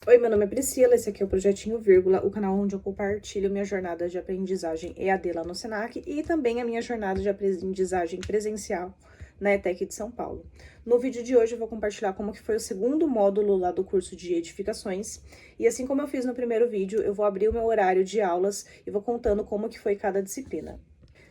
Oi, meu nome é Priscila, esse aqui é o Projetinho Vírgula, o canal onde eu compartilho minha jornada de aprendizagem EAD lá no Senac e também a minha jornada de aprendizagem presencial na ETEC de São Paulo. No vídeo de hoje eu vou compartilhar como que foi o segundo módulo lá do curso de edificações e assim como eu fiz no primeiro vídeo, eu vou abrir o meu horário de aulas e vou contando como que foi cada disciplina.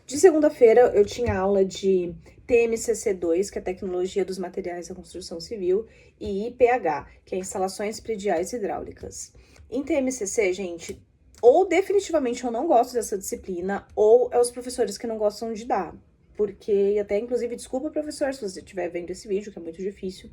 De segunda-feira, eu tinha aula de TMCC2, que é Tecnologia dos Materiais da Construção Civil, e IPH, que é Instalações Prediais Hidráulicas. Em TMCC, gente, ou definitivamente eu não gosto dessa disciplina, ou é os professores que não gostam de dar. Porque, até inclusive, desculpa, professor, se você estiver vendo esse vídeo, que é muito difícil.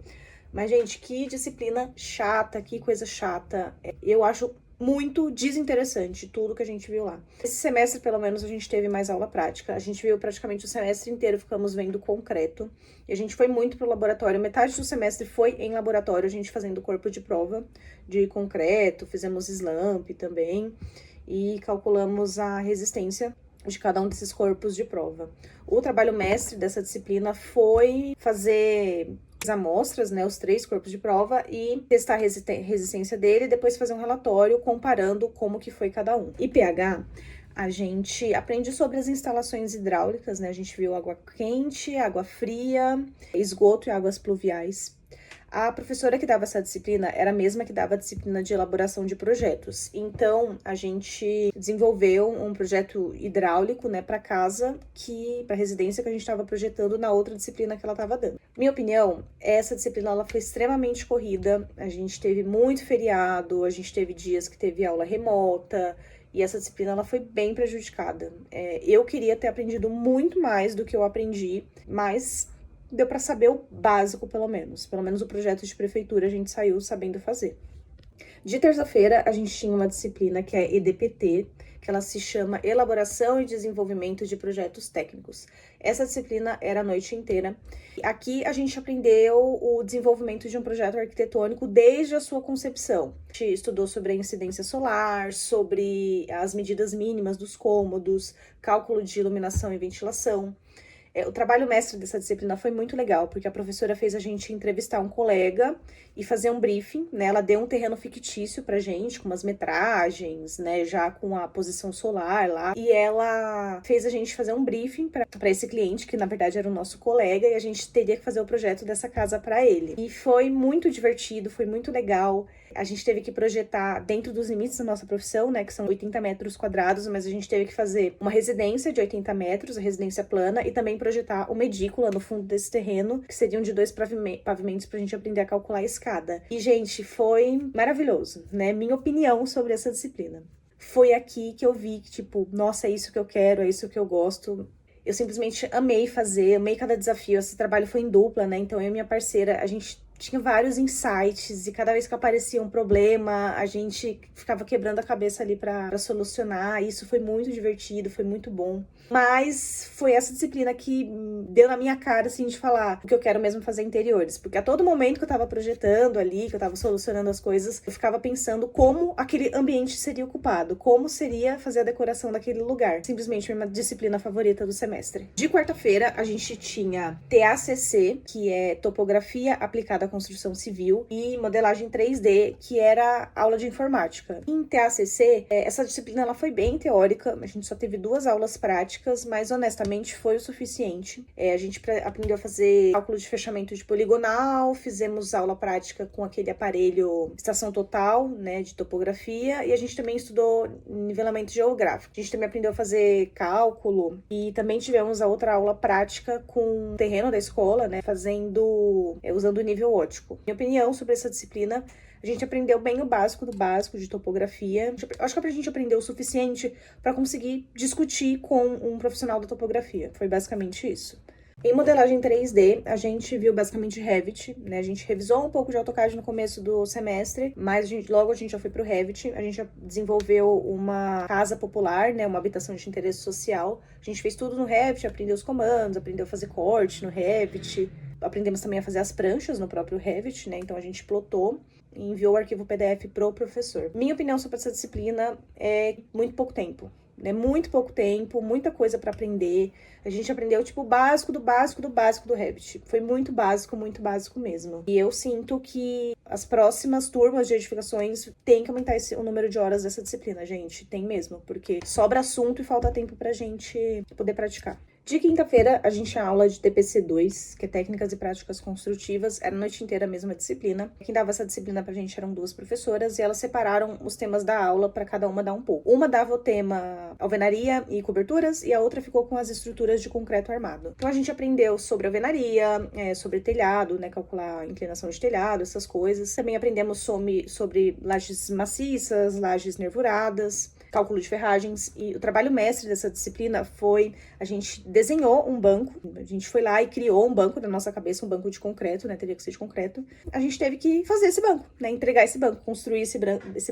Mas, gente, que disciplina chata, que coisa chata. Eu acho muito desinteressante tudo que a gente viu lá. Esse semestre, pelo menos, a gente teve mais aula prática. A gente viu praticamente o semestre inteiro, ficamos vendo concreto. E a gente foi muito pro laboratório. Metade do semestre foi em laboratório, a gente fazendo corpo de prova de concreto, fizemos slump também e calculamos a resistência de cada um desses corpos de prova. O trabalho mestre dessa disciplina foi fazer as amostras, né, os 3 corpos de prova e testar a resistência dele e depois fazer um relatório comparando como que foi cada um. IPH, a gente aprende sobre as instalações hidráulicas, né, a gente viu água quente, água fria, esgoto e águas pluviais. A professora que dava essa disciplina era a mesma que dava a disciplina de elaboração de projetos. Então, a gente desenvolveu um projeto hidráulico, né, para casa, para residência que a gente estava projetando na outra disciplina que ela estava dando. Minha opinião, essa disciplina ela foi extremamente corrida. A gente teve muito feriado, a gente teve dias que teve aula remota. E essa disciplina ela foi bem prejudicada. Eu queria ter aprendido muito mais do que eu aprendi, mas deu para saber o básico, pelo menos. Pelo menos o projeto de prefeitura a gente saiu sabendo fazer. De terça-feira, a gente tinha uma disciplina que é EDPT, que ela se chama Elaboração e Desenvolvimento de Projetos Técnicos. Essa disciplina era a noite inteira. Aqui a gente aprendeu o desenvolvimento de um projeto arquitetônico desde a sua concepção. A gente estudou sobre a incidência solar, sobre as medidas mínimas dos cômodos, cálculo de iluminação e ventilação. O trabalho mestre dessa disciplina foi muito legal, porque a professora fez a gente entrevistar um colega e fazer um briefing, né? Ela deu um terreno fictício pra gente, com umas metragens, né? Já com a posição solar lá. E ela fez a gente fazer um briefing pra esse cliente, que na verdade era o nosso colega, e a gente teria que fazer o projeto dessa casa pra ele. E foi muito divertido, foi muito legal. A gente teve que projetar dentro dos limites da nossa profissão, né, que são 80 metros quadrados, mas a gente teve que fazer uma residência de 80 metros, a residência plana, e também projetar uma edícula no fundo desse terreno, que seriam de 2 pavimentos pra gente aprender a calcular a escada. E, gente, foi maravilhoso, né? Minha opinião sobre essa disciplina. Foi aqui que eu vi que, tipo, nossa, é isso que eu quero, é isso que eu gosto. Eu simplesmente amei fazer, amei cada desafio. Esse trabalho foi em dupla, né? Então eu e minha parceira, a gente tinha vários insights e cada vez que aparecia um problema, a gente ficava quebrando a cabeça ali pra solucionar. Isso foi muito divertido, foi muito bom. Mas foi essa disciplina que deu na minha cara, assim, de falar o que eu quero mesmo fazer interiores. Porque a todo momento que eu tava projetando ali, que eu tava solucionando as coisas, eu ficava pensando como aquele ambiente seria ocupado, como seria fazer a decoração daquele lugar. Simplesmente minha disciplina favorita do semestre. De quarta-feira, a gente tinha TACC, que é Topografia Aplicada à Construção Civil, e Modelagem 3D, que era aula de informática. Em TACC, essa disciplina ela foi bem teórica, a gente só teve 2 aulas práticas, mas honestamente foi o suficiente. A gente aprendeu a fazer cálculo de fechamento de poligonal, fizemos aula prática com aquele aparelho estação total, né, de topografia, e a gente também estudou nivelamento geográfico. A gente também aprendeu a fazer cálculo e também tivemos a outra aula prática com o terreno da escola, né, usando o nível ótico. Minha opinião sobre essa disciplina, a gente aprendeu bem o básico do básico de topografia. Acho que a gente aprendeu o suficiente para conseguir discutir com um profissional da topografia. Foi basicamente isso. Em modelagem 3D, a gente viu basicamente Revit, né? A gente revisou um pouco de AutoCAD no começo do semestre, mas logo a gente já foi pro Revit. A gente já desenvolveu uma casa popular, né? Uma habitação de interesse social. A gente fez tudo no Revit, aprendeu os comandos, aprendeu a fazer corte no Revit. Aprendemos também a fazer as pranchas no próprio Revit, né? Então a gente plotou e enviou o arquivo PDF pro professor. Minha opinião sobre essa disciplina é muito pouco tempo. né? Muito pouco tempo, muita coisa para aprender. A gente aprendeu, tipo, o básico do básico do básico do Revit. Foi muito básico mesmo. E eu sinto que as próximas turmas de edificações têm que aumentar o número de horas dessa disciplina, gente. Tem mesmo, porque sobra assunto e falta tempo pra gente poder praticar. De quinta-feira, a gente tinha aula de TPC2, que é Técnicas e Práticas Construtivas. Era a noite inteira a mesma disciplina. Quem dava essa disciplina pra gente eram 2 professoras e elas separaram os temas da aula para cada uma dar um pouco. Uma dava o tema alvenaria e coberturas e a outra ficou com as estruturas de concreto armado. Então a gente aprendeu sobre alvenaria, sobre telhado, né, calcular a inclinação de telhado, essas coisas. Também aprendemos sobre lajes maciças, lajes nervuradas, cálculo de ferragens, e o trabalho mestre dessa disciplina foi, a gente desenhou um banco, a gente foi lá e criou um banco na nossa cabeça, um banco de concreto, né, teria que ser de concreto. A gente teve que fazer esse banco, né, entregar esse banco, construir esse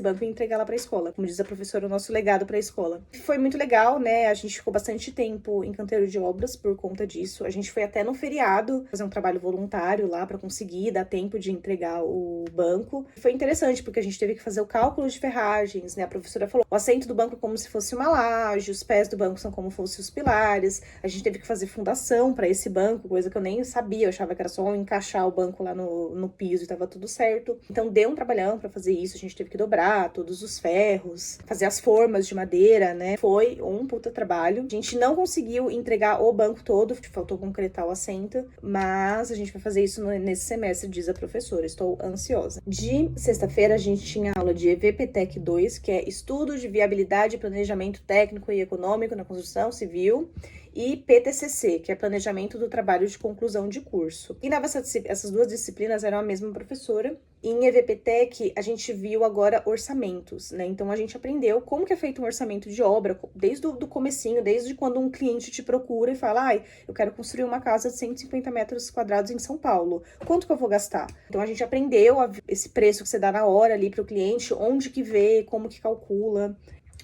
banco e entregar lá pra escola, como diz a professora, o nosso legado pra escola. Foi muito legal, né, a gente ficou bastante tempo em canteiro de obras por conta disso, a gente foi até no feriado fazer um trabalho voluntário lá pra conseguir dar tempo de entregar o banco. Foi interessante, porque a gente teve que fazer o cálculo de ferragens, né, a professora falou, o assento do banco como se fosse uma laje, os pés do banco são como se fossem os pilares, a gente teve que fazer fundação para esse banco, coisa que eu nem sabia, eu achava que era só encaixar o banco lá no piso e tava tudo certo. Então deu um trabalhão para fazer isso, a gente teve que dobrar todos os ferros, fazer as formas de madeira, né? Foi um puta trabalho. A gente não conseguiu entregar o banco todo, faltou concretar o assento, mas a gente vai fazer isso nesse semestre, diz a professora. Estou ansiosa. De sexta-feira a gente tinha aula de EVPTEC 2, que é Estudo de Viabilidade e Planejamento Técnico e Econômico na Construção Civil, e PTCC, que é Planejamento do Trabalho de Conclusão de Curso. E essas 2 disciplinas eram a mesma professora. E em EVPTEC, a gente viu agora orçamentos, né? Então, a gente aprendeu como que é feito um orçamento de obra, desde o comecinho, desde quando um cliente te procura e fala, eu quero construir uma casa de 150 metros quadrados em São Paulo. Quanto que eu vou gastar? Então, a gente aprendeu esse preço que você dá na hora ali para o cliente, onde que vê, como que calcula.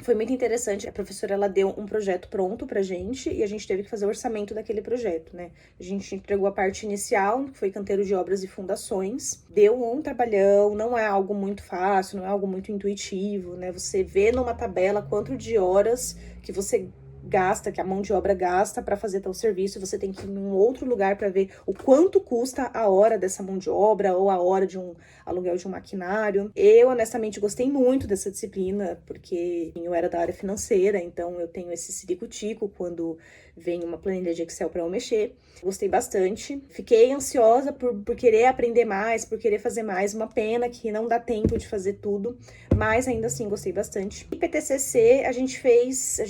Foi muito interessante, a professora ela deu um projeto pronto pra gente e a gente teve que fazer o orçamento daquele projeto, né? A gente entregou a parte inicial, que foi canteiro de obras e fundações, deu um trabalhão, não é algo muito fácil, não é algo muito intuitivo, né? Você vê numa tabela quanto de horas que você gasta, que a mão de obra gasta para fazer tal serviço, você tem que ir em um outro lugar para ver o quanto custa a hora dessa mão de obra ou a hora de um aluguel de um maquinário. Eu, honestamente, gostei muito dessa disciplina, porque eu era da área financeira, então eu tenho esse ciricutico quando vem uma planilha de Excel para eu mexer. Gostei bastante. Fiquei ansiosa por querer aprender mais, por querer fazer mais. Uma pena que não dá tempo de fazer tudo, mas ainda assim gostei bastante. E PTCC, a gente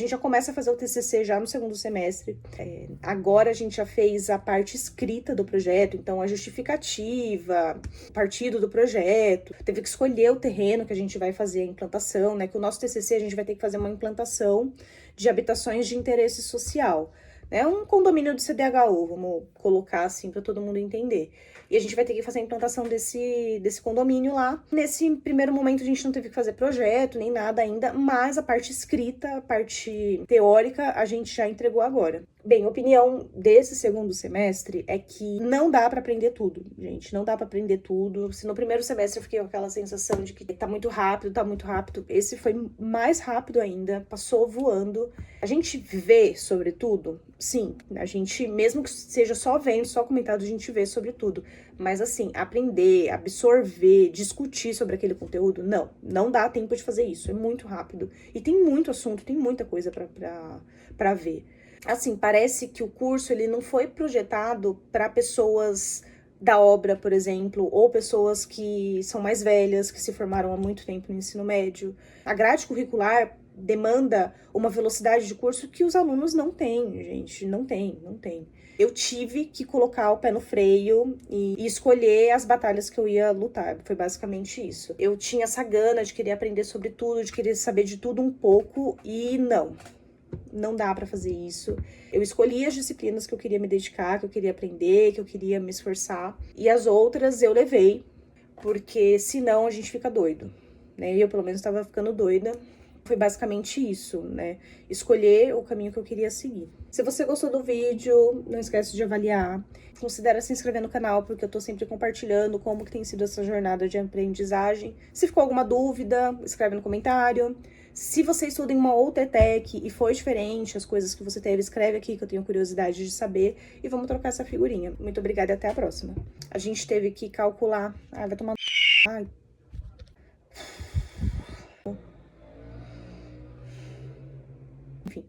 já começa a fazer o TCC já no segundo semestre. Agora a gente já fez a parte escrita do projeto, então a justificativa, partido do projeto, teve que escolher o terreno que a gente vai fazer a implantação, né? Que o nosso TCC a gente vai ter que fazer uma implantação de habitações de interesse social. É um condomínio do CDHU, vamos colocar assim para todo mundo entender. E a gente vai ter que fazer a implantação desse condomínio lá. Nesse primeiro momento a gente não teve que fazer projeto nem nada ainda, mas a parte escrita, a parte teórica, a gente já entregou agora. Bem, a opinião desse segundo semestre é que não dá para aprender tudo, gente. Não dá para aprender tudo. Se no primeiro semestre eu fiquei com aquela sensação de que tá muito rápido, esse foi mais rápido ainda, passou voando. A gente vê sobre tudo? Sim, a gente, mesmo que seja só vendo, só comentado, a gente vê sobre tudo. Mas assim, aprender, absorver, discutir sobre aquele conteúdo, não dá tempo de fazer isso. É muito rápido. E tem muito assunto, tem muita coisa para ver. Assim, parece que o curso ele não foi projetado para pessoas da obra, por exemplo, ou pessoas que são mais velhas, que se formaram há muito tempo no ensino médio. A grade curricular demanda uma velocidade de curso que os alunos não têm, gente, não tem. Eu tive que colocar o pé no freio e escolher as batalhas que eu ia lutar, foi basicamente isso. Eu tinha essa gana de querer aprender sobre tudo, de querer saber de tudo um pouco e não dá pra fazer isso. Eu escolhi as disciplinas que eu queria me dedicar, que eu queria aprender, que eu queria me esforçar. E as outras eu levei, porque senão a gente fica doido, né? E eu, pelo menos, estava ficando doida. Foi basicamente isso, né? Escolher o caminho que eu queria seguir. Se você gostou do vídeo, não esquece de avaliar. Considera se inscrever no canal, porque eu tô sempre compartilhando como que tem sido essa jornada de aprendizagem. Se ficou alguma dúvida, escreve no comentário. Se você estuda em uma outra ETEC e foi diferente as coisas que você teve, escreve aqui que eu tenho curiosidade de saber e vamos trocar essa figurinha. Muito obrigada e até a próxima. A gente teve que calcular... Ai, vai tomar... Ai. Enfim.